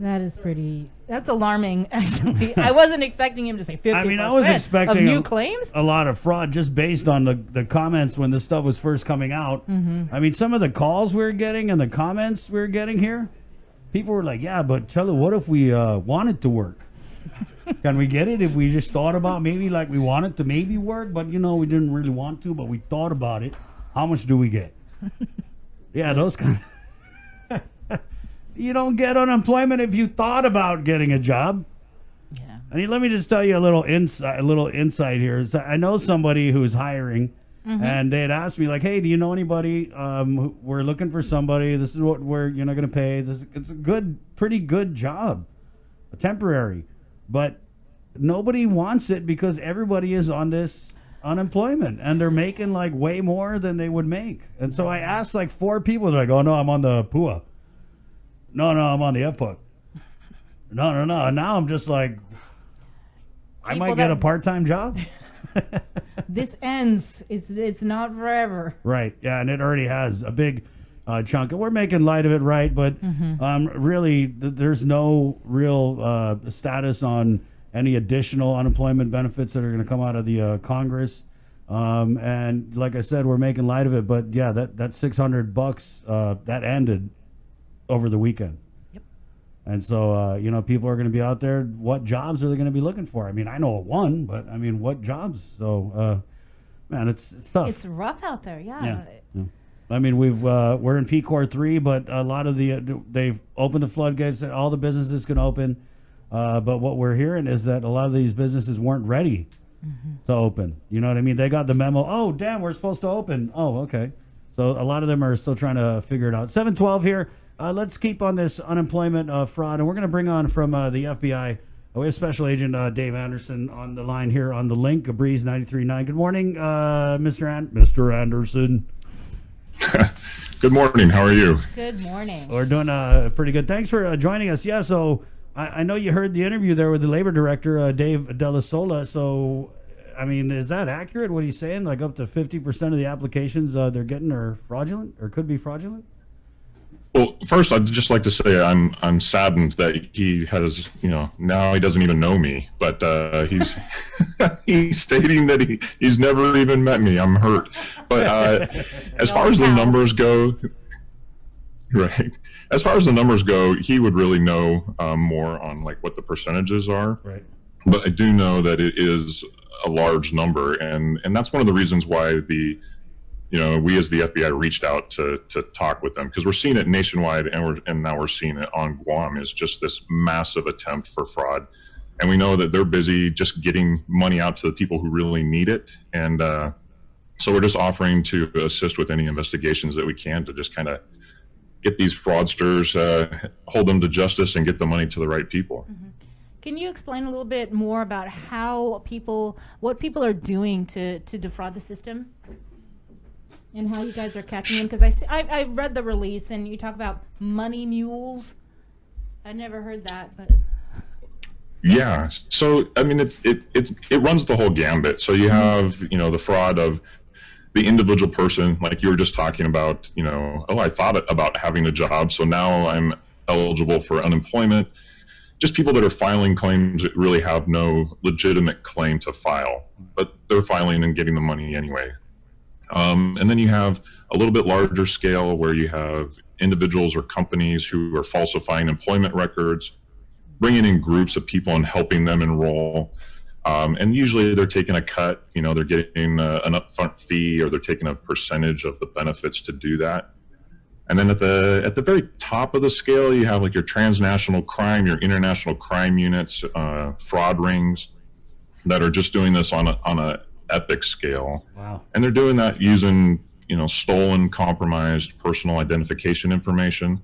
That's alarming, actually. I wasn't expecting him to say 50%. I mean, I was expecting of new claims. a lot of fraud just based on the comments when this stuff was first coming out. I mean, some of the calls we were getting and the comments we were getting here, people were like, yeah, but tell her, what if we wanted to work? Can we get it if we just thought about maybe like we wanted to maybe work, but, we didn't really want to, but we thought about it. How much do we get? Yeah, those kind of... You don't get unemployment if you thought about getting a job. Yeah. I mean, let me just tell you a little insight here. So I know somebody who's hiring, and they had asked me like, "Hey, do you know anybody? We're looking for somebody. This is what we're going to pay. It's a pretty good job, a temporary, but nobody wants it because everybody is on this unemployment and they're making like way more than they would make. And so I asked like 4 people. They're like, "Oh no, I'm on the PUA." No, I'm on the Ephook. No. And now I'm just like, I might get a part-time job. This ends. It's not forever. Right. Yeah, and it already has a big chunk. And we're making light of it, right? But really, there's no real status on any additional unemployment benefits that are going to come out of the Congress. And like I said, we're making light of it. But yeah, that $600 that ended over the weekend. Yep. And so, people are going to be out there. What jobs are they going to be looking for? I mean, I know one, but I mean, what jobs? So, man, it's tough. It's rough out there. Yeah. I mean, we're in PCOR 3, but a lot of they've opened the floodgates that all the businesses can open. But what we're hearing is that a lot of these businesses weren't ready to open. You know what I mean? They got the memo. Oh, damn, we're supposed to open. Oh, okay. So a lot of them are still trying to figure it out. 712 here. Let's keep on this unemployment fraud, and we're going to bring on from the FBI. We have Special Agent Dave Anderson on the line here on the link, Breeze 93.9. Good morning, Mr. Anderson. Good morning. How are you? Good morning. We're doing pretty good. Thanks for joining us. Yeah, so I know you heard the interview there with the labor director, Dave Della Sola. So, I mean, is that accurate, what he's saying? Like up to 50% of the applications they're getting are fraudulent or could be fraudulent? Well, first, I'd just like to say I'm saddened that he has, now he doesn't even know me, but he's he's stating that he's never even met me. I'm hurt. But as far as the numbers go, right? As far as the numbers go, he would really know more on like what the percentages are. Right. But I do know that it is a large number, and that's one of the reasons why we as the FBI reached out to talk with them, because we're seeing it nationwide, and now we're seeing it on Guam is just this massive attempt for fraud. And we know that they're busy just getting money out to the people who really need it. And so we're just offering to assist with any investigations that we can to just kind of get these fraudsters, hold them to justice, and get the money to the right people. Mm-hmm. Can you explain a little bit more about what people are doing to defraud the system? And how you guys are catching them? Because I read the release and you talk about money mules. I never heard that, but yeah. So I mean, it runs the whole gambit. So you have the fraud of the individual person, like you were just talking about. I thought about having a job, so now I'm eligible for unemployment. Just people that are filing claims that really have no legitimate claim to file, but they're filing and getting the money anyway. And then you have a little bit larger scale where you have individuals or companies who are falsifying employment records, bringing in groups of people and helping them enroll. And usually they're taking a cut, they're getting an upfront fee, or they're taking a percentage of the benefits to do that. And then at the very top of the scale, you have like your transnational crime, your international crime units, fraud rings that are just doing this on a epic scale. Wow. And they're doing that using stolen, compromised personal identification information,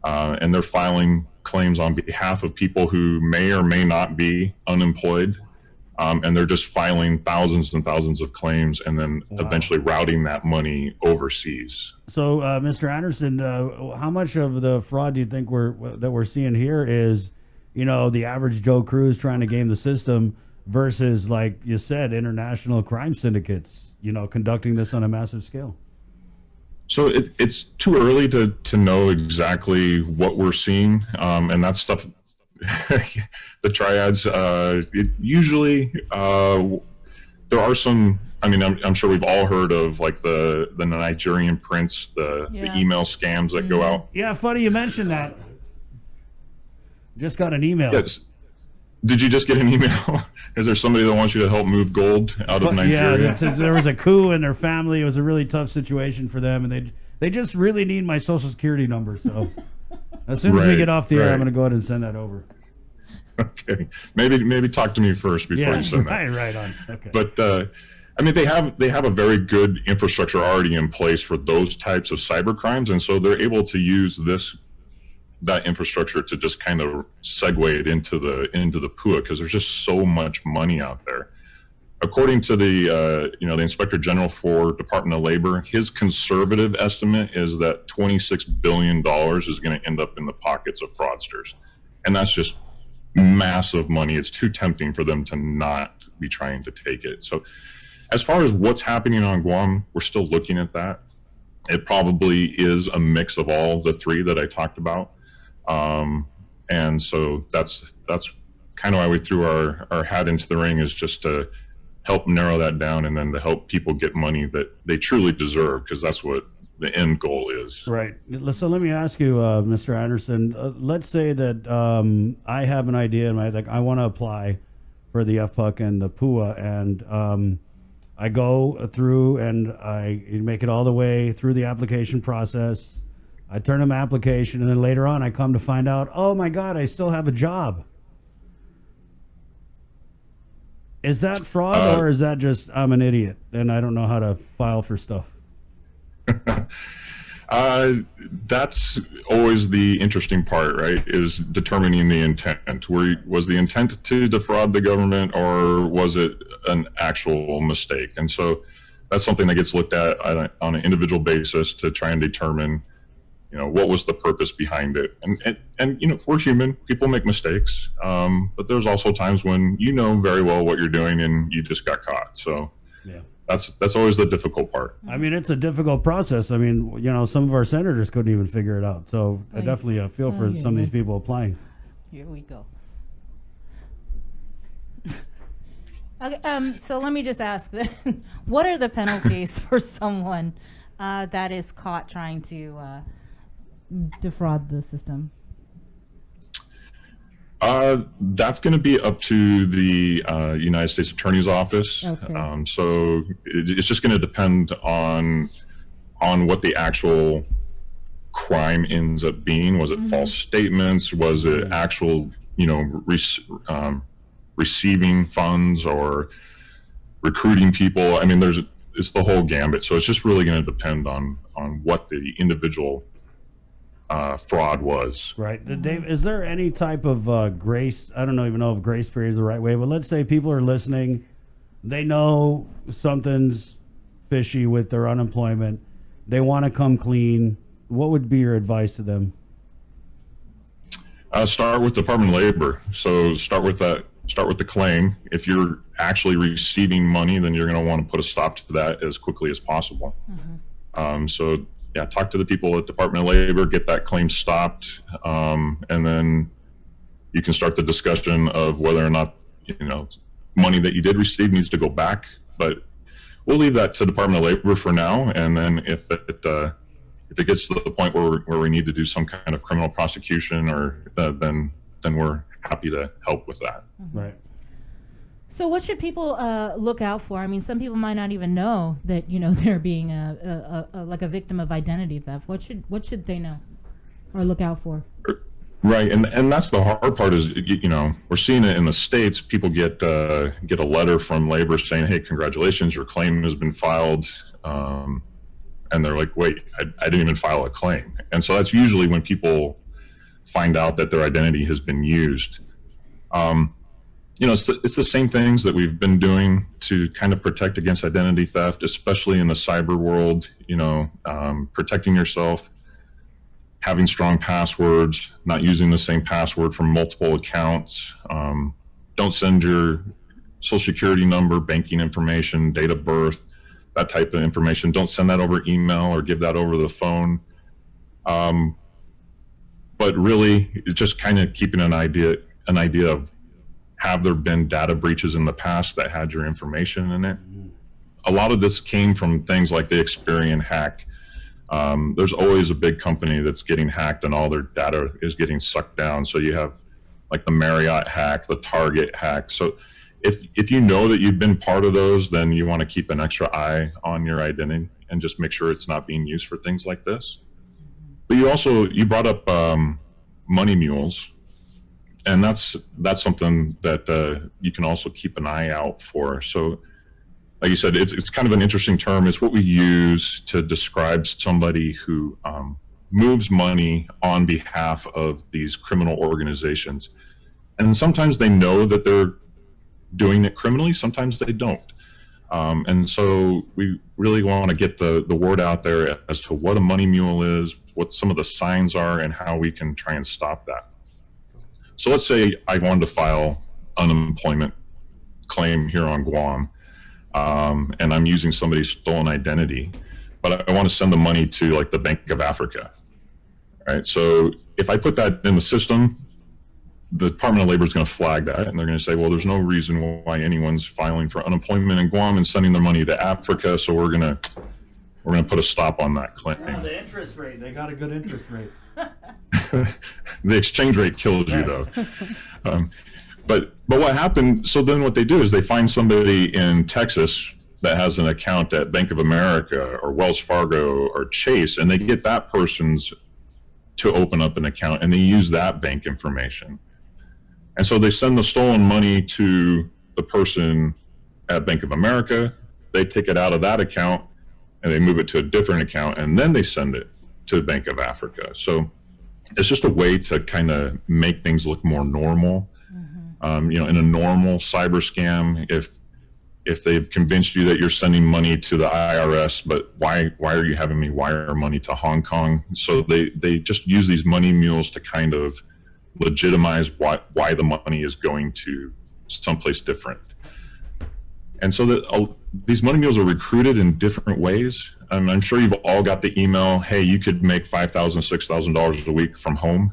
and they're filing claims on behalf of people who may or may not be unemployed, and they're just filing thousands and thousands of claims and then eventually routing that money overseas. So Mr. Anderson, how much of the fraud do you think we're seeing here is the average Joe Cruz trying to game the system versus, like you said, international crime syndicates, conducting this on a massive scale? So it's too early to know exactly what we're seeing, and that stuff. The triads. Usually, there are some. I mean, I'm sure we've all heard of like the Nigerian prince, the email scams that go out. Yeah, funny you mentioned that. Just got an email. Yes. Did you just get an email? Is there somebody that wants you to help move gold out of Nigeria? Yeah, there was a coup in their family. It was a really tough situation for them, and they just really need my social security number. So as soon as we get off the air, I'm going to go ahead and send that over. Okay, maybe talk to me first before you send that. Right on. Okay. But I mean, they have a very good infrastructure already in place for those types of cyber crimes, and so they're able to use that infrastructure to just kind of segue it into the PUA, because there's just so much money out there. According to the the Inspector General for Department of Labor, his conservative estimate is that $26 billion is going to end up in the pockets of fraudsters, and that's just massive money. It's too tempting for them to not be trying to take it. So as far as what's happening on Guam, we're still looking at that. It probably is a mix of all the three that I talked about. And so that's kind of why we threw our hat into the ring, is just to help narrow that down, and then to help people get money that they truly deserve, because that's what the end goal is. Right. So let me ask you, Mr. Anderson, let's say that I have an idea and I want to apply for the FPUC and the PUA, and I go through and I make it all the way through the application process. I turn in my application, and then later on I come to find out, oh my God, I still have a job. Is that fraud, or is that just I'm an idiot and I don't know how to file for stuff? That's always the interesting part, right? Is determining the intent. Was the intent to defraud the government, or was it an actual mistake? And so that's something that gets looked at on an individual basis to try and determine, what was the purpose behind it. And we're human. People make mistakes. But there's also times when you know very well what you're doing and you just got caught. So yeah. That's always the difficult part. I mean, it's a difficult process. I mean, some of our senators couldn't even figure it out. So I definitely feel for some of these people applying. Here we go. Okay, so let me just ask then, what are the penalties for someone that is caught trying to defraud the system? That's going to be up to the United States Attorney's Office. Okay. So it's just going to depend on what the actual crime ends up being. Was it false statements? Was it actual, receiving funds or recruiting people? I mean, it's the whole gambit. So it's just really going to depend on what the individual fraud was. Right. Dave, is there any type of grace? I don't even know if grace period is the right way, but let's say people are listening. They know something's fishy with their unemployment. They want to come clean. What would be your advice to them? Start with Department of Labor. So start with the claim. If you're actually receiving money, then you're going to want to put a stop to that as quickly as possible. So yeah, talk to the people at Department of Labor, get that claim stopped, and then you can start the discussion of whether or not money that you did receive needs to go back. But we'll leave that to Department of Labor for now, and then if it gets to the point where we need to do some kind of criminal prosecution, or then we're happy to help with that. Right. So what should people look out for? I mean, some people might not even know that they're being like a victim of identity theft. What should they know or look out for? Right, and that's the hard part is we're seeing it in the States. People get a letter from Labor saying, "Hey, congratulations, your claim has been filed," and they're like, "Wait, I didn't even file a claim." And so that's usually when people find out that their identity has been used. It's the same things that we've been doing to kind of protect against identity theft, especially in the cyber world. Protecting yourself, having strong passwords, not using the same password from multiple accounts. Don't send your social security number, banking information, date of birth. that type of information. Don't send that over email or give that over the phone. But really, it's just kind of keeping an idea of, have there been data breaches in the past that had your information in it? A lot of this came from things like the Experian hack. There's always a big company that's getting hacked and all their data is getting sucked down. So you have like the Marriott hack, the Target hack. So if you know that you've been part of those, then you want to keep an extra eye on your identity and just make sure it's not being used for things like this. But you brought up money mules, and that's something that you can also keep an eye out for. So like you said, it's kind of an interesting term. It's what we use to describe somebody who moves money on behalf of these criminal organizations. And sometimes they know that they're doing it criminally, sometimes they don't. And so we really want to get the word out there as to what a money mule is, what some of the signs are, and how we can try and stop that. So let's say I wanted to file unemployment claim here on Guam, and I'm using somebody's stolen identity, but I want to send the money to like the Bank of Africa, right? So if I put that in the system, the Department of Labor is going to flag that, and they're going to say, well, there's no reason why anyone's filing for unemployment in Guam and sending their money to Africa, so we're going to put a stop on that claim. Yeah, the interest rate, they got a good interest rate. The exchange rate kills you, though. But what happened, so then what they do is they find somebody in Texas that has an account at Bank of America or Wells Fargo or Chase, and they get that person's to open up an account, and they use that bank information. And so they send the stolen money to the person at Bank of America, they take it out of that account, and they move it to a different account, and then they send it to Bank of Africa. So it's just a way to kind of make things look more normal. In a normal cyber scam, if they've convinced you that you're sending money to the IRS, but why are you having me wire money to Hong Kong? So they just use these money mules to kind of legitimize why the money is going to someplace different. And so that these money mules are recruited in different ways. I'm sure you've all got the email, hey, you could make $5,000, $6,000 a week from home.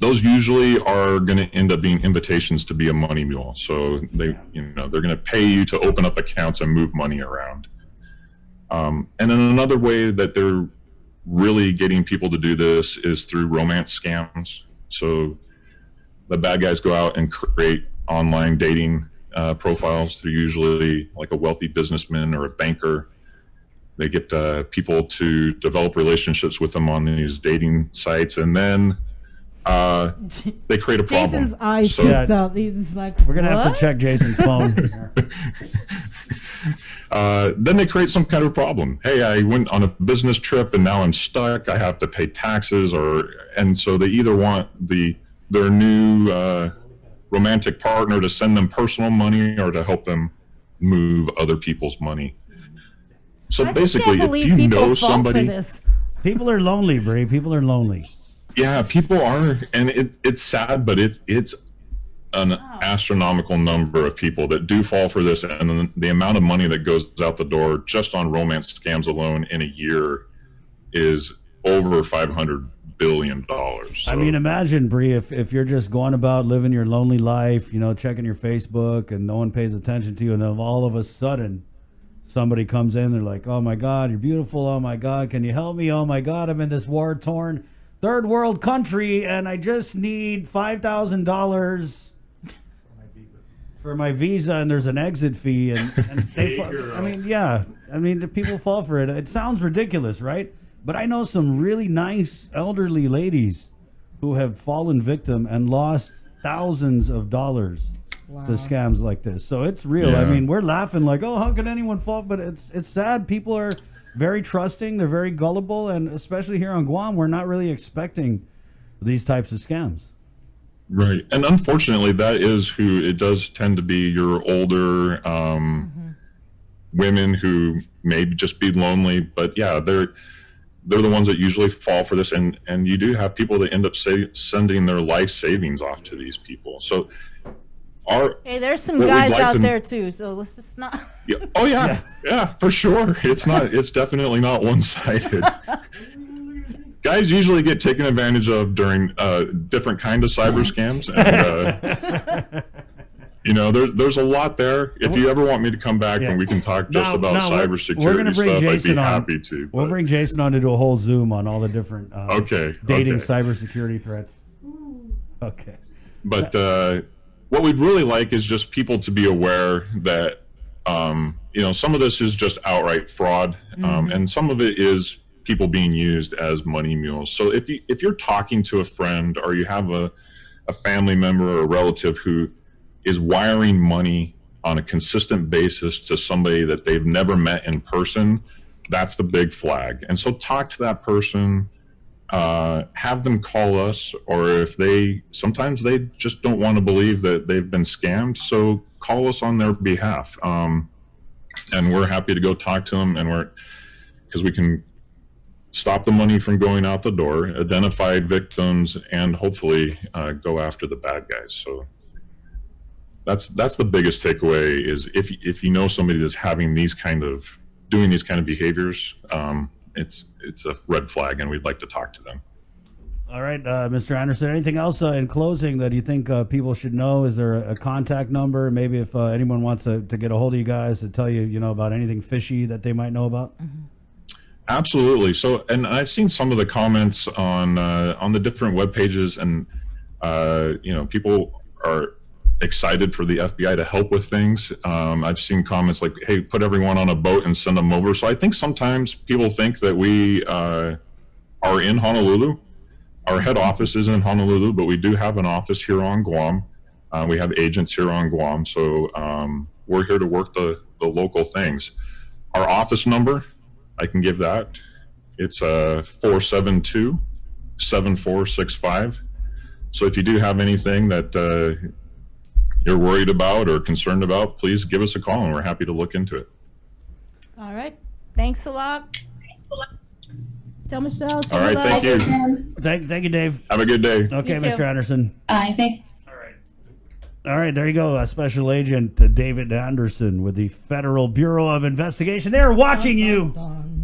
Those usually are going to end up being invitations to be a money mule. So they're going to pay you to open up accounts and move money around. And then another way that they're really getting people to do this is through romance scams. So the bad guys go out and create online dating profiles. They're usually like a wealthy businessman or a banker. They get people to develop relationships with them on these dating sites, and then they create a problem. Jason's eyes picked up. He's like, we're gonna have to check Jason's phone. Then they create some kind of problem. Hey, I went on a business trip and now I'm stuck. I have to pay taxes, and so they either want their new romantic partner to send them personal money or to help them move other people's money. So basically, if you know somebody, people are lonely, Bree. People are lonely. Yeah, people are, and it's sad, but it's an astronomical number of people that do fall for this, and the amount of money that goes out the door just on romance scams alone in a year is over $500 billion. So, I mean, imagine, Bree, if you're just going about living your lonely life, checking your Facebook, and no one pays attention to you, and then all of a sudden somebody comes in, they're like, oh my God, you're beautiful, oh my God, can you help me, oh my God, I'm in this war-torn third world country, and I just need $5,000 for my visa, and there's an exit fee, and the people fall for it. It sounds ridiculous, right? But I know some really nice elderly ladies who have fallen victim and lost thousands of dollars to scams like this. So it's real. Yeah. I mean, we're laughing like, oh, how could anyone fall? But it's sad. People are very trusting. They're very gullible, and especially here on Guam, we're not really expecting these types of scams. Right, and unfortunately, that is who it does tend to be. Your older women who may just be lonely, but yeah, they're the ones that usually fall for this, and you do have people that end up sending their life savings off to these people. So our Hey, there's some What we'd guys like out to- there too, so let's just not. yeah, oh yeah, for sure. It's definitely not one-sided. Guys usually get taken advantage of during different kind of cyber scams, and there's a lot there. If you ever want me to come back and we can talk just about cybersecurity we're gonna bring stuff, Jason I'd be on. happy to. We'll but- bring Jason on to do a whole Zoom on all the different dating okay. cybersecurity threats. Okay. But what we'd really like is just people to be aware that some of this is just outright fraud, and some of it is people being used as money mules. So if you're talking to a friend, or you have a family member or a relative who is wiring money on a consistent basis to somebody that they've never met in person, that's the big flag. And so talk to that person. Have them call us, or if sometimes they just don't want to believe that they've been scammed, so call us on their behalf, and we're happy to go talk to them, and because we can stop the money from going out the door, identify victims, and hopefully go after the bad guys. So that's the biggest takeaway, is if you know somebody that's doing these kind of behaviors, it's a red flag, and we'd like to talk to them. All right, Mr. Anderson, anything else in closing that you think people should know? Is there a contact number? Maybe if anyone wants to get a hold of you guys to tell you, about anything fishy that they might know about? Absolutely. So, and I've seen some of the comments on the different web pages, and people are excited for the FBI to help with things. I've seen comments like, "Hey, put everyone on a boat and send them over." So I think sometimes people think that we are in Honolulu. Our head office is in Honolulu, but we do have an office here on Guam. We have agents here on Guam, so we're here to work the local things. Our office number, I can give that. It's 472-7465. So if you do have anything that you're worried about or concerned about, please give us a call, and we're happy to look into it. All right. Thanks a lot. Tell Michelle. All right, thank you. Thank you, Dave. Have a good day. Okay, You too. Mr. Anderson. Thanks. All right, there you go. Special Agent David Anderson with the Federal Bureau of Investigation. They're watching you.